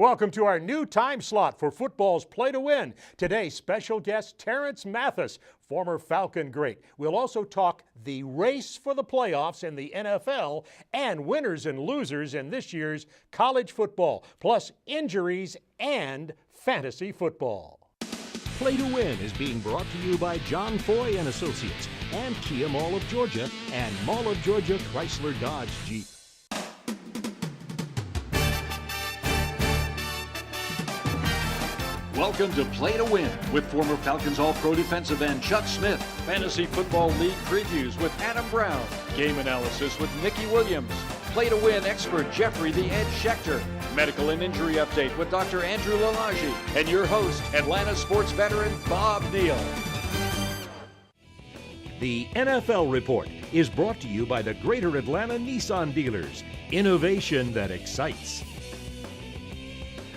Welcome to our new time slot for football's Play to Win. Today, special guest Terrence Mathis, former Falcon great. We'll also talk the race for the playoffs in the NFL and winners and losers in this year's college football, plus injuries and fantasy football. Play to Win is being brought to you by John Foy and Associates and Kia Mall of Georgia and Mall of Georgia Chrysler Dodge Jeep. Welcome to Play to Win with former Falcons All-Pro defensive end Chuck Smith, Fantasy Football League previews with Adam Brown, game analysis with Nicky Williams, Play to Win expert Jeffrey the Ed Schechter, medical and injury update with Dr. Andrew Lalage, and your host, Atlanta sports veteran Bob Neal. The NFL Report is brought to you by the Greater Atlanta Nissan dealers. Innovation that excites.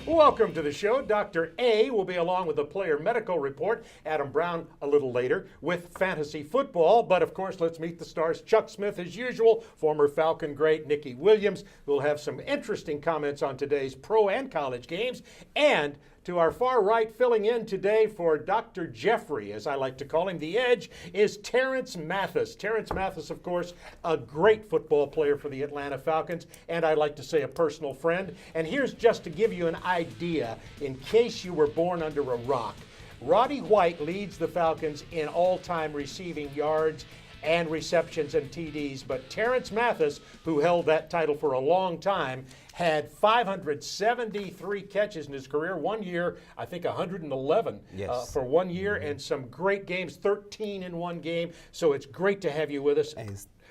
Welcome to the show. Dr. A will be along with the player medical report. Adam Brown a little later with fantasy football. But of course, let's meet the stars. Chuck Smith, as usual, former Falcon great Nicky Williams. We'll have some interesting comments on today's pro and college games. And to our far right, filling in today for Dr. Jeffrey, as I like to call him, the Edge, is Terrence Mathis. Terrence Mathis, of course, a great football player for the Atlanta Falcons, and I like to say a personal friend. And here's just to give you an idea, in case you were born under a rock. Roddy White leads the Falcons in all-time receiving yards and receptions and TDs, but Terrence Mathis, who held that title for a long time, had 573 catches in his career. 1 year, I think 111 for 1 year, and some great games, 13 in one game. So it's great to have you with us,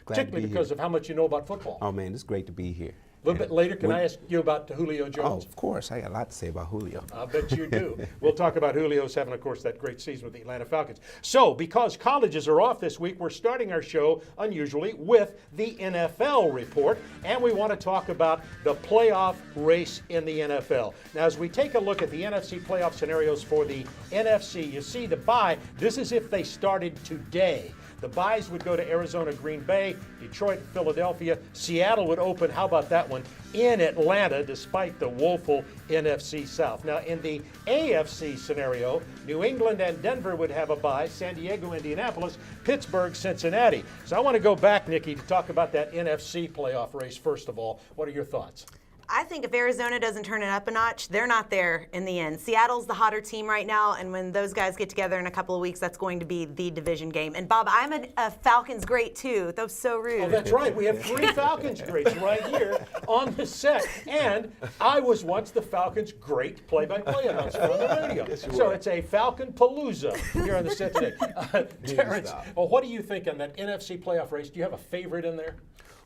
particularly because of how much you know about football. Oh man, it's great to be here. A little bit later, can I ask you about Julio Jones? Oh, of course. I got a lot to say about Julio. I bet you do. We'll talk about Julio's having, of course, that great season with the Atlanta Falcons. So, because colleges are off this week, we're starting our show, unusually, with the NFL report, and we want to talk about the playoff race in the NFL. Now, as we take a look at the NFC playoff scenarios for the NFC, you see the bye. This is if they started today. The byes would go to Arizona, Green Bay, Detroit, Philadelphia. Seattle would open, how about that one, in Atlanta, despite the woeful NFC South. Now, in the AFC scenario, New England and Denver would have a bye, San Diego, Indianapolis, Pittsburgh, Cincinnati. So I want to go back, Nicky, to talk about that NFC playoff race first of all. What are your thoughts? I think if Arizona doesn't turn it up a notch, they're not there in the end. Seattle's the hotter team right now, and when those guys get together in a couple of weeks, that's going to be the division game. And Bob, I'm a Falcons great too. That was so rude. Oh, that's right. We have three Falcons greats right here on the set. And I was once the Falcons great play-by-play announcer on the radio. So it's a Falcon Palooza here on the set today. Terrence, well, what do you think on that NFC playoff race? Do you have a favorite in there?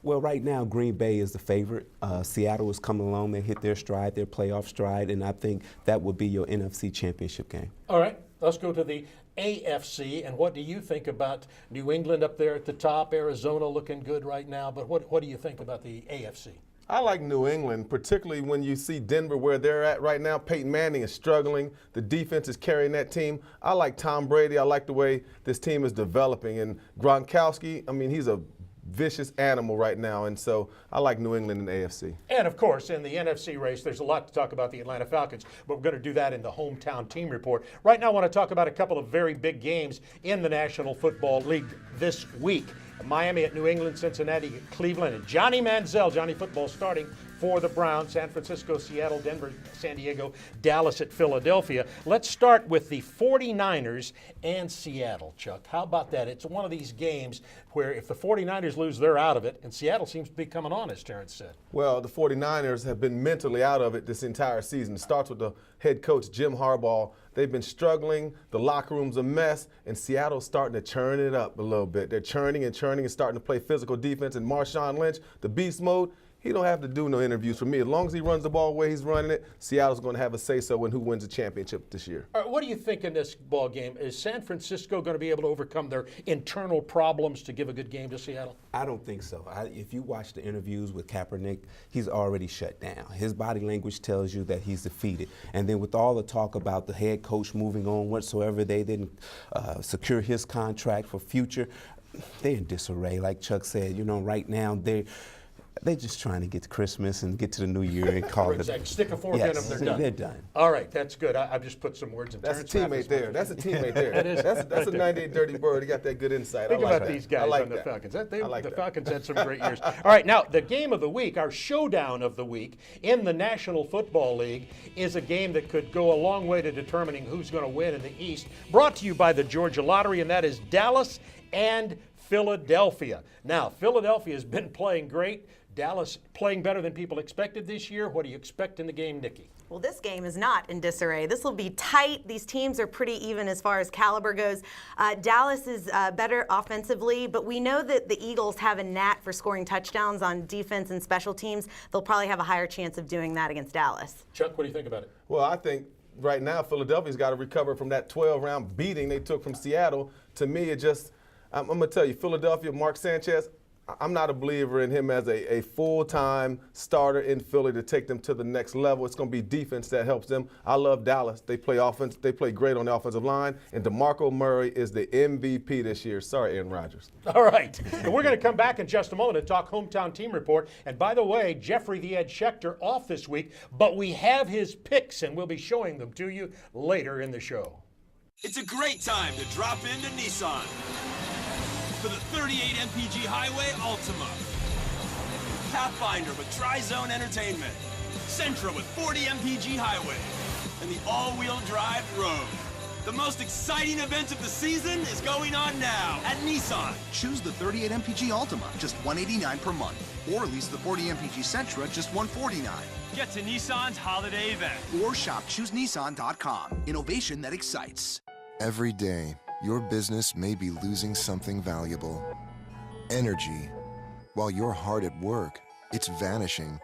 Well, right now, Green Bay is the favorite. Seattle is coming along. They hit their stride, their playoff stride, and I think that would be your NFC championship game. All right, let's go to the AFC. And what do you think about New England up there at the top, Arizona looking good right now, but what do you think about the AFC? I like New England, particularly when you see Denver where they're at right now. Peyton Manning is struggling. The defense is carrying that team. I like Tom Brady. I like the way this team is developing. And Gronkowski, I mean, he's a vicious animal right now, and so I like New England and the AFC. And of course, in the NFC race, there's a lot to talk about the Atlanta Falcons, but we're going to do that in the hometown team report. Right now, I want to talk about a couple of very big games in the National Football League this week. Miami at New England, Cincinnati at Cleveland, and Johnny Manziel, Johnny Football, starting for the Browns, San Francisco, Seattle, Denver, San Diego, Dallas at Philadelphia. Let's start with the 49ers and Seattle, Chuck. How about that? It's one of these games where if the 49ers lose, they're out of it, and Seattle seems to be coming on, as Terrence said. Well, the 49ers have been mentally out of it this entire season. It starts with the head coach, Jim Harbaugh. They've been struggling. The locker room's a mess, and Seattle's starting to churn it up a little bit. They're churning and starting to play physical defense, and Marshawn Lynch, the beast mode, he don't have to do no interviews for me. As long as he runs the ball the way he's running it, Seattle's going to have a say-so in who wins the championship this year. All right, what do you think in this ball game? Is San Francisco going to be able to overcome their internal problems to give a good game to Seattle? I don't think so. If you watch the interviews with Kaepernick, he's already shut down. His body language tells you that he's defeated. And then with all the talk about the head coach moving on whatsoever, they didn't secure his contract for future, they're in disarray. Like Chuck said, you know, right now They're just trying to get to Christmas and get to the new year and call it. Exactly. Stick a fork in Yes, them, they're done. they're done. All right, that's good. I've just put some words in That's a Terrence teammate there. That's a teammate there. That is. That's a 98 Dirty Bird. He got that good insight. Think I like about that. these guys I like on the that. Falcons. I like The that. Falcons had some great years. All right, now the game of the week, our showdown of the week in the National Football League, is a game that could go a long way to determining who's going to win in the East. Brought to you by the Georgia Lottery, and that is Dallas and Philadelphia. Now, Philadelphia has been playing great. Dallas playing better than people expected this year. What do you expect in the game, Nikki? Well, this game is not in disarray. This will be tight. These teams are pretty even as far as caliber goes. Dallas is better offensively, but we know that the Eagles have a knack for scoring touchdowns on defense and special teams. They'll probably have a higher chance of doing that against Dallas. Chuck, what do you think about it? Well, I think right now Philadelphia's got to recover from that 12-round beating they took from Seattle. To me, I'm going to tell you, Philadelphia, Mark Sanchez, I'm not a believer in him as a full-time starter in Philly to take them to the next level. It's going to be defense that helps them. I love Dallas. They play offense. They play great on the offensive line. And DeMarco Murray is the MVP this year. Sorry, Aaron Rodgers. All right. And we're going to come back in just a moment and talk hometown team report. And by the way, Jeffrey the Ed Schechter off this week, but we have his picks, and we'll be showing them to you later in the show. It's a great time to drop into Nissan for the 38 MPG Highway Altima, Pathfinder with Tri-Zone Entertainment, Sentra with 40 MPG Highway, and the all-wheel drive Rogue. The most exciting event of the season is going on now at Nissan. Choose the 38 MPG Altima, just $189 per month. Or lease the 40 MPG Sentra, just $149. Get to Nissan's holiday event. Or shop ChooseNissan.com. Innovation that excites. Every day, your business may be losing something valuable. Energy. While you're hard at work, it's vanishing,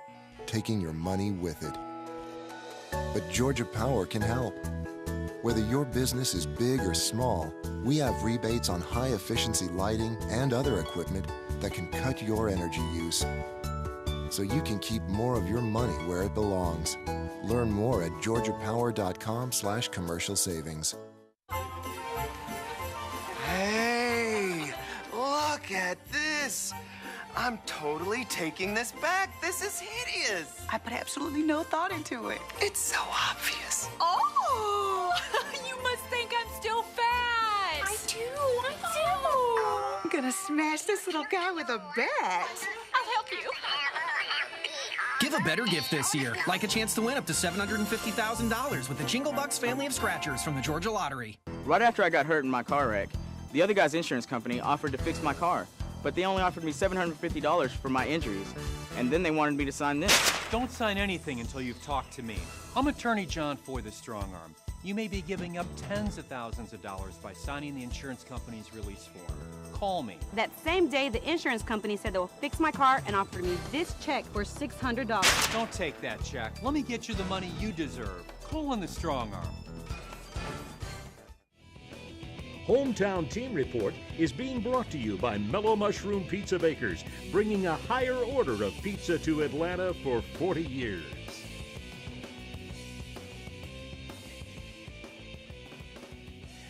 taking your money with it. But Georgia Power can help. Whether your business is big or small, we have rebates on high-efficiency lighting and other equipment that can cut your energy use, so you can keep more of your money where it belongs. Learn more at georgiapower.com/commercial savings. Hey, look at this. I'm totally taking this back. This is hideous. I put absolutely no thought into it. It's so obvious. Oh, you must think I'm still fat. I do. I'm gonna smash this little guy with a bat. I'll help you. Give a better gift this year, like a chance to win up to $750,000 with the Jingle Bucks family of scratchers from the Georgia Lottery. Right after I got hurt in my car wreck, the other guy's insurance company offered to fix my car, but they only offered me $750 for my injuries, and then they wanted me to sign this. Don't sign anything until you've talked to me. I'm attorney John Foy, the Strong Arm. You may be giving up tens of thousands of dollars by signing the insurance company's release form. Call me. That same day, the insurance company said they will fix my car and offered me this check for $600. Don't take that check. Let me get you the money you deserve. Call on the Strong Arm. Hometown Team Report is being brought to you by Mellow Mushroom Pizza Bakers, bringing a higher order of pizza to Atlanta for 40 years.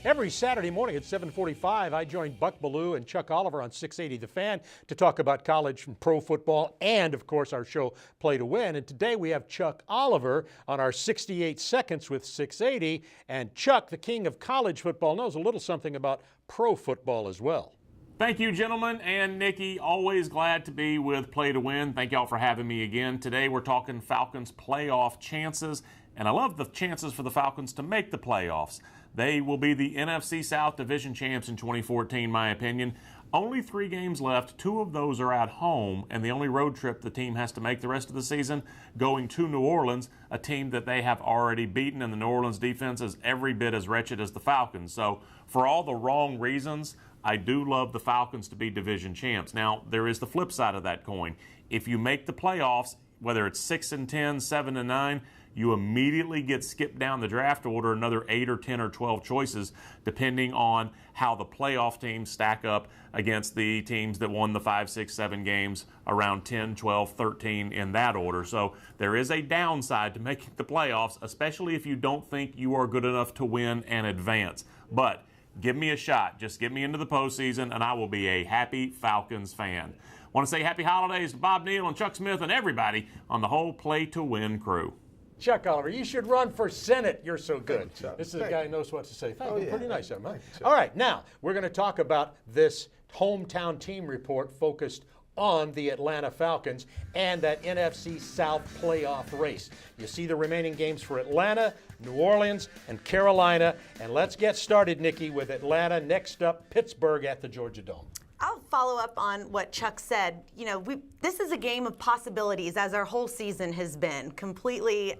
Every Saturday morning at 7:45, I join Buck Bellew and Chuck Oliver on 680 The Fan to talk about college and pro football and, of course, our show Play to Win. And today we have Chuck Oliver on our 68 Seconds with 680. And Chuck, the king of college football, knows a little something about pro football as well. Thank you, gentlemen, and Nikki. Always glad to be with Play to Win. Thank y'all for having me again. Today we're talking Falcons playoff chances, and I love the chances for the Falcons to make the playoffs. They will be the NFC South Division champs in 2014, my opinion. Only 3 games left. 2 of those are at home, and the only road trip the team has to make the rest of the season, going to New Orleans, a team that they have already beaten, and the New Orleans defense is every bit as wretched as the Falcons. So for all the wrong reasons, I do love the Falcons to be division champs. Now, there is the flip side of that coin. If you make the playoffs, whether it's 6-10, 7-9, you immediately get skipped down the draft order another 8 or 10 or 12 choices, depending on how the playoff teams stack up against the teams that won the 5, 6, 7 games around 10, 12, 13 in that order. So there is a downside to making the playoffs, especially if you don't think you are good enough to win and advance. But give me a shot. Just get me into the postseason, and I will be a happy Falcons fan. Want to say happy holidays to Bob Neal and Chuck Smith and everybody on the whole Play to Win crew. Chuck Oliver, you should run for Senate. You're so good. Thank you, Chuck. This is a Thank guy you. who knows what to say. Thank Oh, you. yeah. Pretty nice of him. Huh? Thank you, Chuck. All right, now we're going to talk about this hometown team report focused on the Atlanta Falcons and that NFC South playoff race. You see the remaining games for Atlanta, New Orleans, and Carolina. And let's get started, Nikki, with Atlanta. Next up, Pittsburgh at the Georgia Dome. I'll follow up on what Chuck said. You know, this is a game of possibilities, as our whole season has been, completely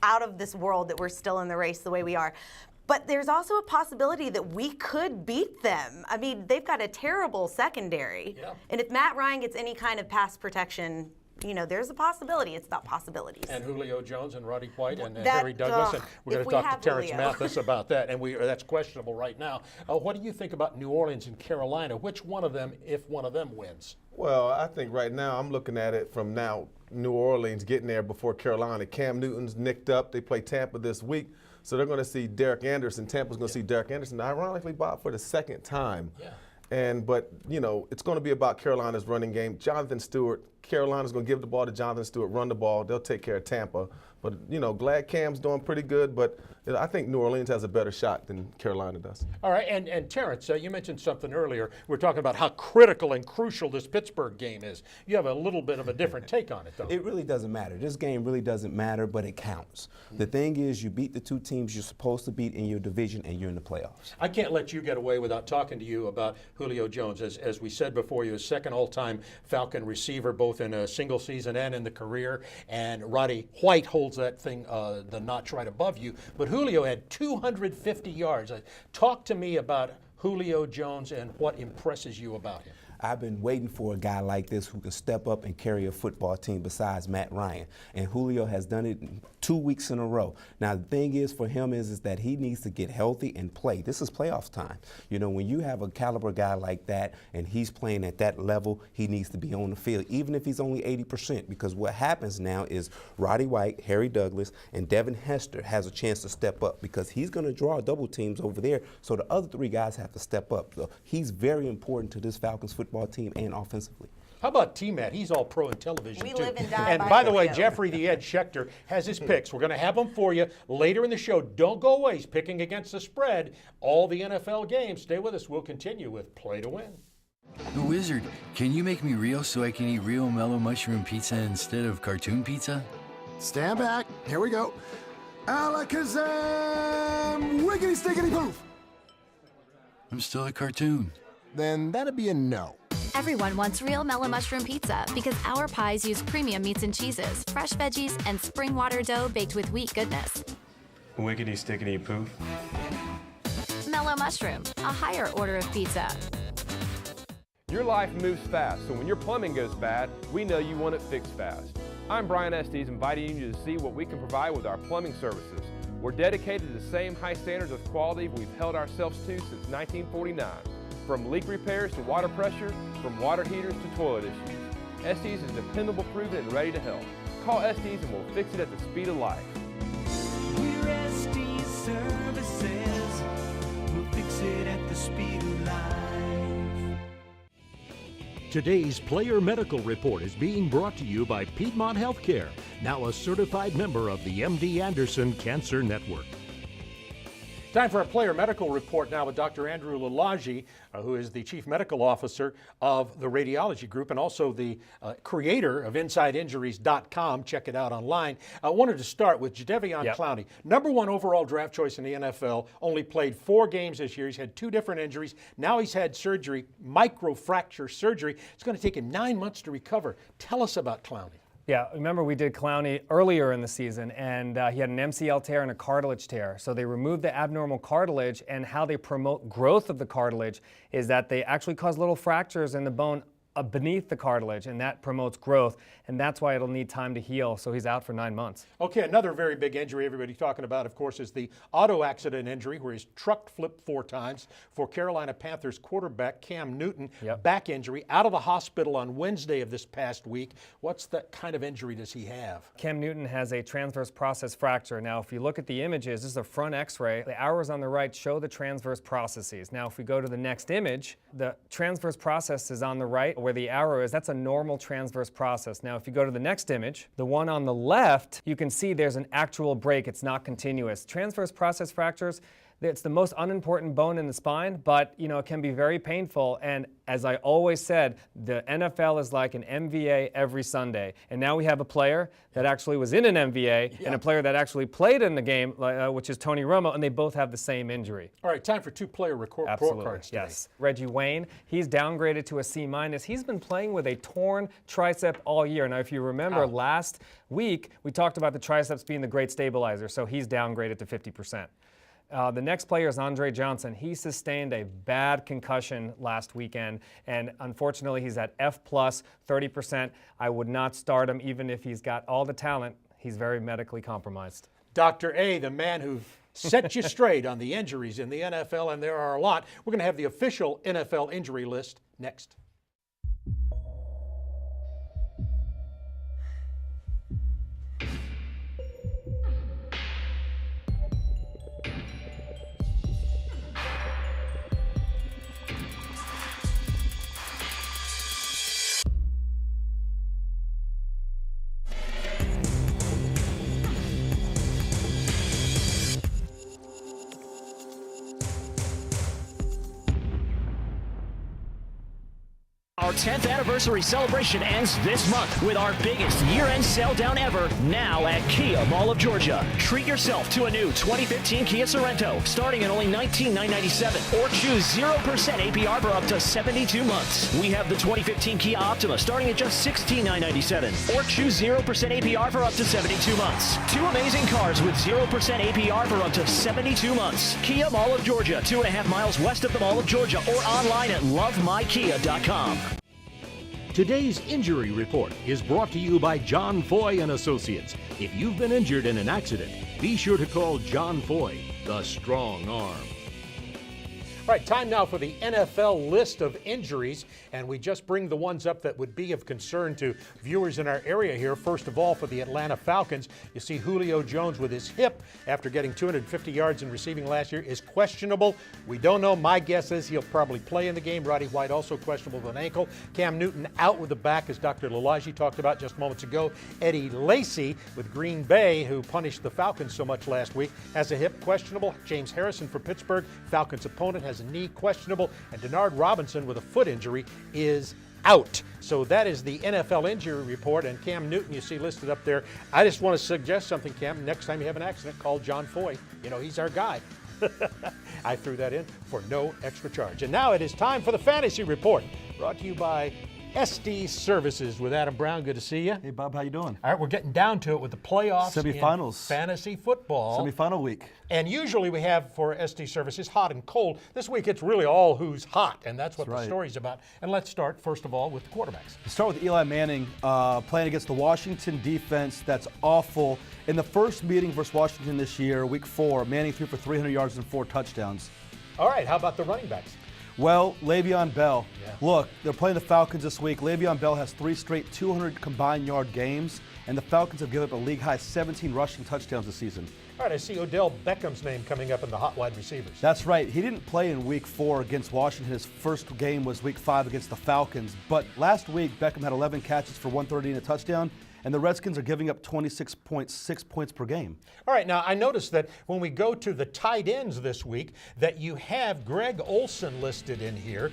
out of this world that we're still in the race the way we are. But there's also a possibility that we could beat them. I mean, they've got a terrible secondary. Yeah. And if Matt Ryan gets any kind of pass protection, you know, there's a possibility. It's about possibilities. And Julio Jones and Roddy White and That- Harry Douglas. And ugh, we're going if to we talk to have Terrence Julio. Mathis about that. And that's questionable right now. What do you think about New Orleans and Carolina? Which one of them, if one of them wins? Well, I think right now I'm looking at it from now New Orleans getting there before Carolina. Cam Newton's nicked up. They play Tampa this week. So they're going to see Derek Anderson. Tampa's going to see Derek Anderson, ironically, Bob, for the second time. Yeah. But, you know, it's going to be about Carolina's running game. Jonathan Stewart, Carolina's going to give the ball to Jonathan Stewart, run the ball. They'll take care of Tampa. But, you know, glad Cam's doing pretty good. But I think New Orleans has a better shot than Carolina does. All right, and Terrence, you mentioned something earlier. We're talking about how critical and crucial this Pittsburgh game is. You have a little bit of a different take on it, though. It really doesn't matter. This game really doesn't matter, but it counts. The thing is, you beat the two teams you're supposed to beat in your division, and you're in the playoffs. I can't let you get away without talking to you about Julio Jones. As we said before, you're a second all-time Falcon receiver, both in a single season and in the career. And Roddy White holds that thing, the notch right above you. But Julio had 250 yards. Talk to me about Julio Jones and what impresses you about him. I've been waiting for a guy like this who can step up and carry a football team besides Matt Ryan. And Julio has done it 2 weeks in a row. Now, the thing is for him is that he needs to get healthy and play. This is playoff time. You know, when you have a caliber guy like that and he's playing at that level, he needs to be on the field, even if he's only 80%. Because what happens now is Roddy White, Harry Douglas, and Devin Hester has a chance to step up because he's going to draw double teams over there. So the other three guys have to step up. So he's very important to this Falcons football team and offensively. How about T-Matt? He's all pro in television, We too. live and die And by by the way, Julio. Jeffrey the Ed Schechter has his picks. We're going to have them for you later in the show. Don't go away. He's picking against the spread. All the NFL games. Stay with us. We'll continue with Play to Win. The Wizard, can you make me real so I can eat real mellow mushroom pizza instead of cartoon pizza? Stand back. Here we go. Alakazam! Wiggity stickity poof! I'm still a cartoon. Then that'd be a no. Everyone wants real mellow mushroom pizza because our pies use premium meats and cheeses, fresh veggies, and spring water dough baked with wheat goodness. Wiggity stickity poof. Mellow mushroom, a higher order of pizza. Your life moves fast, so when your plumbing goes bad, we know you want it fixed fast. I'm Brian Estes, inviting you to see what we can provide with our plumbing services. We're dedicated to the same high standards of quality we've held ourselves to since 1949. From leak repairs to water pressure, from water heaters to toilet issues. Estes is dependable, proven, and ready to help. Call Estes and we'll fix it at the speed of life. We're Estes Services. We'll fix it at the speed of life. Today's Player Medical Report is being brought to you by Piedmont Healthcare, now a certified member of the MD Anderson Cancer Network. Time for a Player Medical Report now with Dr. Andrew Lalage, who is the Chief Medical Officer of the Radiology Group and also the creator of InsideInjuries.com. Check it out online. I wanted to start with Jadeveon Clowney, #1 overall draft choice in the NFL, only played 4 games this year. He's had 2 different injuries. Now he's had surgery, microfracture surgery. It's going to take him 9 months to recover. Tell us about Clowney. Yeah, remember we did Clowney earlier in the season, and he had an MCL tear and a cartilage tear. So they removed the abnormal cartilage, and how they promote growth of the cartilage is that they actually cause little fractures in the bone beneath the cartilage, and that promotes growth, and that's why it'll need time to heal. So he's out for 9 months. Okay, another very big injury everybody's talking about, of course, is the auto accident injury where he's truck flipped 4 times for Carolina Panthers quarterback Cam Newton. Back injury, out of the hospital on Wednesday of this past week. What's that kind of injury does he have? Cam Newton has a transverse process fracture. Now, if you look at the images, this is a front x-ray. The arrows on the right show the transverse processes. Now, if we go to the next image, the transverse process is on the right. where the arrow is, that's a normal transverse process. Now, if you go to the next image, the one on the left, you can see there's an actual break. It's not continuous. Transverse process fractures, it's the most unimportant bone in the spine, but it can be very painful. And as I always said, the NFL is like an MVA every Sunday. And now we have a player that actually was in an MVA and a player that actually played in the game, which is Tony Romo, and they both have the same injury. All right, time for two-player report cards today. Yes. Reggie Wayne, he's downgraded to a C-. He's been playing with a torn tricep all year. Now, if you remember last week, we talked about the triceps being the great stabilizer, so he's downgraded to 50%. The next player is Andre Johnson. He sustained a bad concussion last weekend, and unfortunately he's at F+, 30%. I would not start him even if he's got all the talent. He's very medically compromised. Dr. A, the man who set you straight on the injuries in the NFL, and there are a lot. We're going to have the official NFL injury list next. Our 10th anniversary celebration ends this month with our biggest year-end sale down ever, now at Kia Mall of Georgia. Treat yourself to a new 2015 Kia Sorento, starting at only $19,997, or choose 0% APR for up to 72 months. We have the 2015 Kia Optima, starting at just $16,997, or choose 0% APR for up to 72 months. Two amazing cars with 0% APR for up to 72 months. Kia Mall of Georgia, 2.5 miles west of the Mall of Georgia, or online at lovemykia.com. Today's injury report is brought to you by John Foy and Associates. If you've been injured in an accident, be sure to call John Foy, the strong arm. All right, time now for the NFL list of injuries, and we just bring the ones up that would be of concern to viewers in our area here. First of all, for the Atlanta Falcons, you see Julio Jones with his hip after getting 250 yards in receiving last year is questionable. We don't know. My guess is he'll probably play in the game. Roddy White also questionable with an ankle. Cam Newton out with the back, as Dr. Lalaji talked about just moments ago. Eddie Lacy with Green Bay, who punished the Falcons so much last week, has a hip questionable. James Harrison for Pittsburgh, Falcons opponent, has a knee questionable, and Denard Robinson with a foot injury is out. So that is the NFL injury report, and Cam Newton you see listed up there. I just want to suggest something, Cam. Next time you have an accident, call John Foy. He's our guy. I threw that in for no extra charge. And now it is time for the fantasy report, brought to you by SD Services with Adam Brown. Good to see you. Hey, Bob, how you doing? All right, we're getting down to it with the playoffs. Semifinals. In fantasy football. Semifinal week. And usually we have for SD Services hot and cold. This week it's really all who's hot, and that's what the story's about. And let's start, first of all, with the quarterbacks. Let's start with Eli Manning playing against the Washington defense that's awful. In the first meeting versus Washington this year, week 4, Manning threw for 300 yards and 4 touchdowns. All right, how about the running backs? Well, Le'Veon Bell. Yeah. Look, they're playing the Falcons this week. Le'Veon Bell has 3 straight 200 combined yard games, and the Falcons have given up a league-high 17 rushing touchdowns this season. All right, I see Odell Beckham's name coming up in the hot wide receivers. That's right. He didn't play in week 4 against Washington. His first game was week 5 against the Falcons. But last week, Beckham had 11 catches for 130 and a touchdown, and the Redskins are giving up 26.6 points per game. All right, now I noticed that when we go to the tight ends this week, that you have Greg Olsen listed in here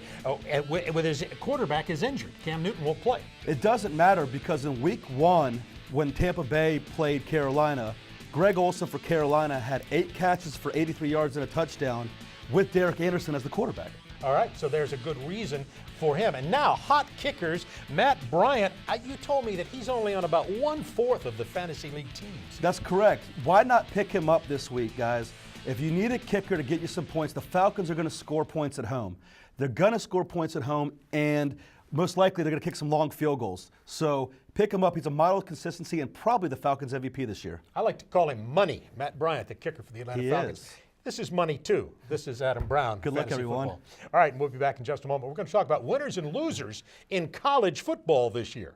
with his quarterback is injured. Cam Newton won't play. It doesn't matter because in week 1, when Tampa Bay played Carolina, Greg Olsen for Carolina had 8 catches for 83 yards and a touchdown with Derek Anderson as the quarterback. All right, so there's a good reason for him. And now, hot kickers, Matt Bryant, you told me that he's only on about 1/4 of the fantasy league teams. That's correct. Why not pick him up this week, guys? If you need a kicker to get you some points, the Falcons are going to score points at home. They're going to score points at home, and most likely they're going to kick some long field goals. So pick him up. He's a model of consistency and probably the Falcons MVP this year. I like to call him Money, Matt Bryant, the kicker for the Atlanta Falcons. Is. This is Money, too. This is Adam Brown. Good luck, everyone. Football. All right, and we'll be back in just a moment. We're going to talk about winners and losers in college football this year.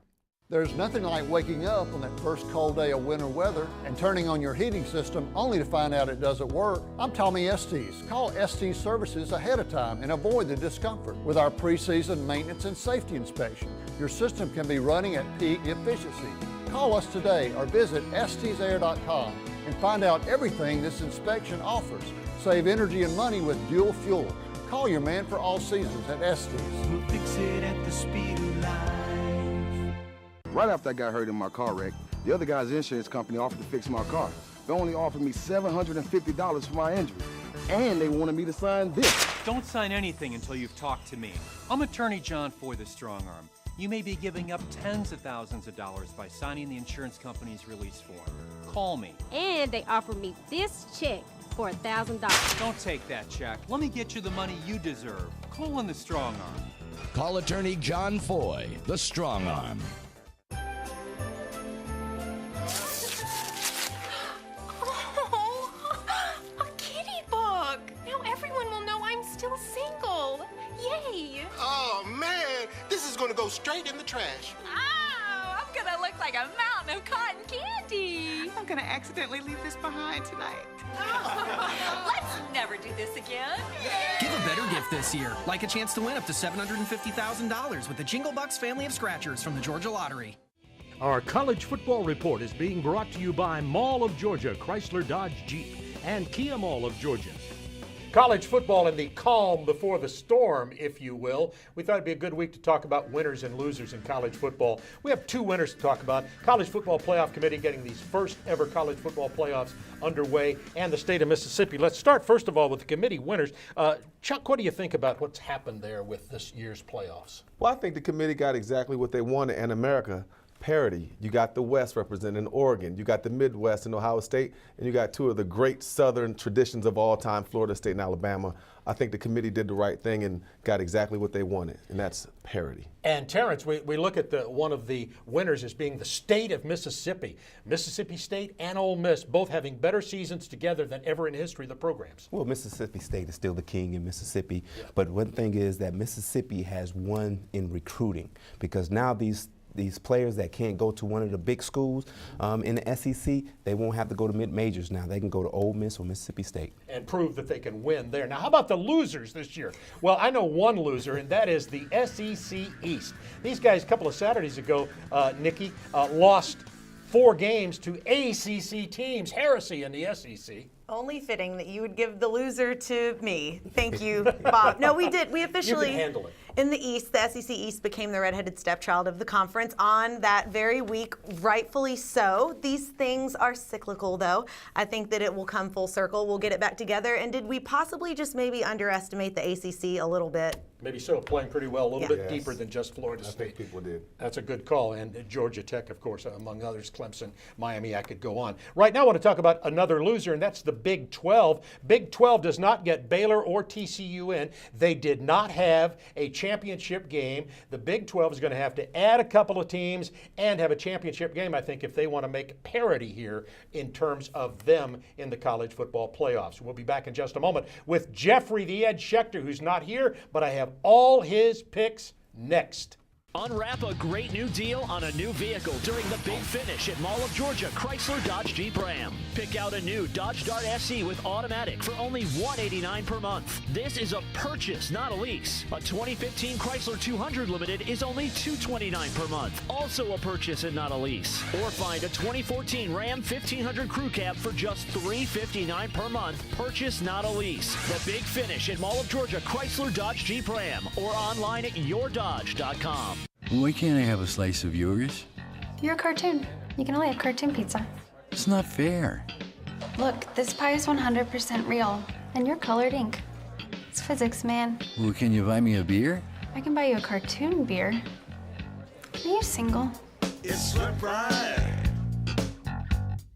There's nothing like waking up on that first cold day of winter weather and turning on your heating system only to find out it doesn't work. I'm Tommy Estes. Call Estes Services ahead of time and avoid the discomfort. With our pre-season maintenance and safety inspection, your system can be running at peak efficiency. Call us today or visit estesair.com and find out everything this inspection offers. Save energy and money with dual fuel. Call your man for all seasons at Estes. We'll fix it at the speed of life. Right after I got hurt in my car wreck, the other guy's insurance company offered to fix my car. They only offered me $750 for my injury. And they wanted me to sign this. Don't sign anything until you've talked to me. I'm attorney John Foy, the strong arm. You may be giving up tens of thousands of dollars by signing the insurance company's release form. Call me. And they offered me this check for $1,000. Don't take that check. Let me get you the money you deserve. Call in the strong arm. Call attorney John Foy, the strong arm. A kitty book! Now everyone will know I'm still single. Yay! Oh, man, this is gonna go straight in the trash. Oh, I'm gonna look like a mountain of cotton candy. I'm gonna accidentally leave this behind tonight. Let's never do this again. Give a better gift this year, like a chance to win up to $750,000 with the Jingle Bucks family of scratchers from the Georgia Lottery. Our college football report is being brought to you by Mall of Georgia, Chrysler Dodge Jeep, and Kia Mall of Georgia. College football in the calm before the storm, if you will. We thought it'd be a good week to talk about winners and losers in college football. We have two winners to talk about. College Football Playoff Committee getting these first ever college football playoffs underway, and the state of Mississippi. Let's start first of all with the committee winners. Chuck, what do you think about what's happened there with this year's playoffs? Well, I think the committee got exactly what they wanted, and America. Parity. You got the West representing Oregon, you got the Midwest in Ohio State, and you got two of the great Southern traditions of all time, Florida State and Alabama. I think the committee did the right thing and got exactly what they wanted, and that's parity. And Terrence, we look at one of the winners as being the state of Mississippi. Mississippi State and Ole Miss both having better seasons together than ever in history of the programs. Well, Mississippi State is still the king in Mississippi, but one thing is that Mississippi has won in recruiting, because now these players that can't go to one of the big schools in the SEC, they won't have to go to mid-majors now. They can go to Ole Miss or Mississippi State. And prove that they can win there. Now, how about the losers this year? Well, I know one loser, and that is the SEC East. These guys, a couple of Saturdays ago, Nikki, lost 4 games to ACC teams. Heresy in the SEC. Only fitting that you would give the loser to me. Thank you, Bob. No, we did. We officially, you can handle it. In the East, the SEC East became the redheaded stepchild of the conference on that very week, rightfully so. These things are cyclical, though. I think that it will come full circle. We'll get it back together. And did we possibly just maybe underestimate the ACC a little bit? Maybe so, playing pretty well, a little bit deeper than just Florida State. I think people did. That's a good call. And Georgia Tech, of course, among others, Clemson, Miami, I could go on. Right now I want to talk about another loser, and that's the Big 12. Big 12 does not get Baylor or TCU in. They did not have a championship game. The Big 12 is going to have to add a couple of teams and have a championship game, I think, if they want to make parity here in terms of them in the college football playoffs. We'll be back in just a moment with Jeffrey the Ed Schechter, who's not here, but I have all his picks next. Unwrap a great new deal on a new vehicle during the Big Finish at Mall of Georgia Chrysler Dodge Jeep Ram. Pick out a new Dodge Dart SE with automatic for only $189 per month. This is a purchase, not a lease. A 2015 Chrysler 200 Limited is only $229 per month. Also a purchase and not a lease. Or find a 2014 Ram 1500 Crew Cab for just $359 per month. Purchase, not a lease. The Big Finish at Mall of Georgia Chrysler Dodge Jeep Ram or online at yourdodge.com. Why can't I have a slice of yours? You're a cartoon. You can only have cartoon pizza. It's not fair. Look, this pie is 100% real, and you're colored ink. It's physics, man. Well, can you buy me a beer? I can buy you a cartoon beer. Are you single? It's right.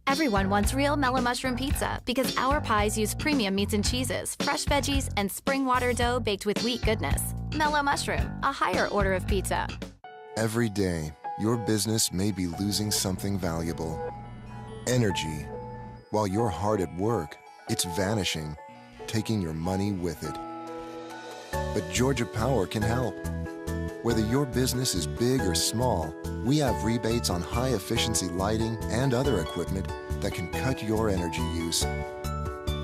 Everyone wants real mellow mushroom pizza because our pies use premium meats and cheeses, fresh veggies, and spring water dough baked with wheat goodness. Mellow Mushroom, a higher order of pizza. Every day, your business may be losing something valuable. Energy. While you're hard at work, it's vanishing, taking your money with it. But Georgia Power can help. Whether your business is big or small, we have rebates on high-efficiency lighting and other equipment that can cut your energy use,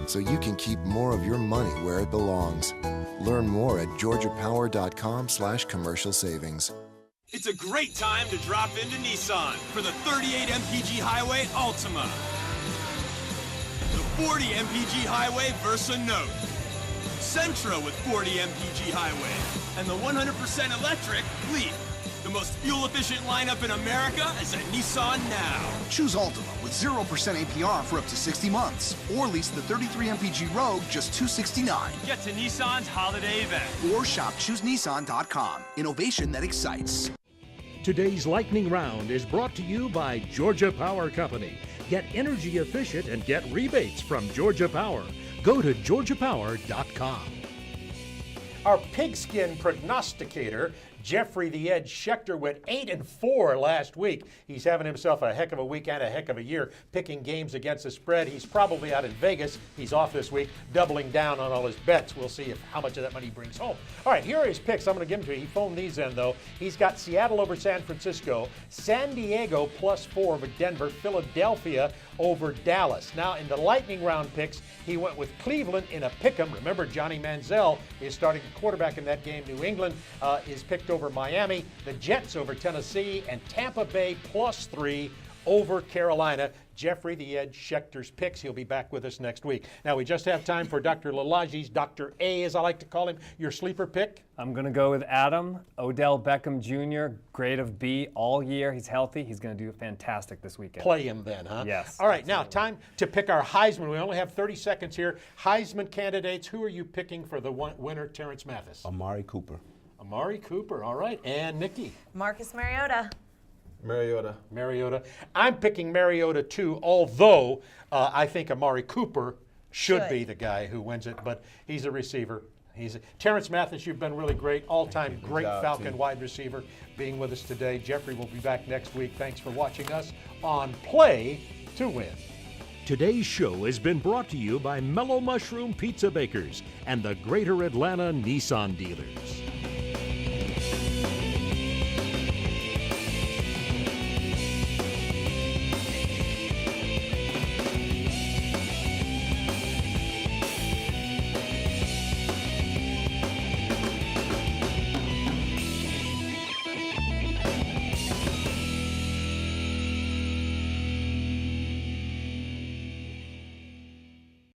so you can keep more of your money where it belongs. Learn more at georgiapower.com/commercial savings. It's a great time to drop into Nissan for the 38 MPG Highway Altima, the 40 MPG Highway Versa Note, Sentra with 40 MPG Highway, and the 100% electric Leaf. The most fuel-efficient lineup in America is at Nissan now. Choose Altima with 0% APR for up to 60 months, or lease the 33 MPG Rogue just $269. Get to Nissan's holiday event. Or shop ChooseNissan.com. Innovation that excites. Today's lightning round is brought to you by Georgia Power Company. Get energy efficient and get rebates from Georgia Power. Go to georgiapower.com. Our pigskin prognosticator, Jeffrey the Edge Schechter, went 8-4 last week. He's having himself a heck of a week and a heck of a year picking games against the spread. He's probably out in Vegas. He's off this week, doubling down on all his bets. We'll see how much of that money he brings home. All right, here are his picks. I'm going to give them to you. He phoned these in, though. He's got Seattle over San Francisco, San Diego +4 over Denver, Philadelphia over Dallas. Now, in the lightning round picks, he went with Cleveland in a pick'em. Remember, Johnny Manziel is starting quarterback in that game. New England is picked over Miami, the Jets over Tennessee, and Tampa Bay +3 over Carolina. Jeffrey the Edge Schechter's picks. He'll be back with us next week. Now, we just have time for Dr. Lalaji's Dr. A, as I like to call him, your sleeper pick. I'm going to go with Adam. Odell Beckham Jr., grade of B all year. He's healthy. He's going to do fantastic this weekend. Play him then, huh? Yes. All right, now time to pick our Heisman. We only have 30 seconds here. Heisman candidates, who are you picking for the winner, Terrence Mathis? Amari Cooper. Amari Cooper, all right. And Nikki? Marcus Mariota. Mariota. I'm picking Mariota too, although I think Amari Cooper should be the guy who wins it, but he's a receiver. Terrence Mathis, you've been really great. All-time great Falcon wide receiver being with us today. Jeffrey will be back next week. Thanks for watching us on Play to Win. Today's show has been brought to you by Mellow Mushroom Pizza Bakers and the Greater Atlanta Nissan dealers.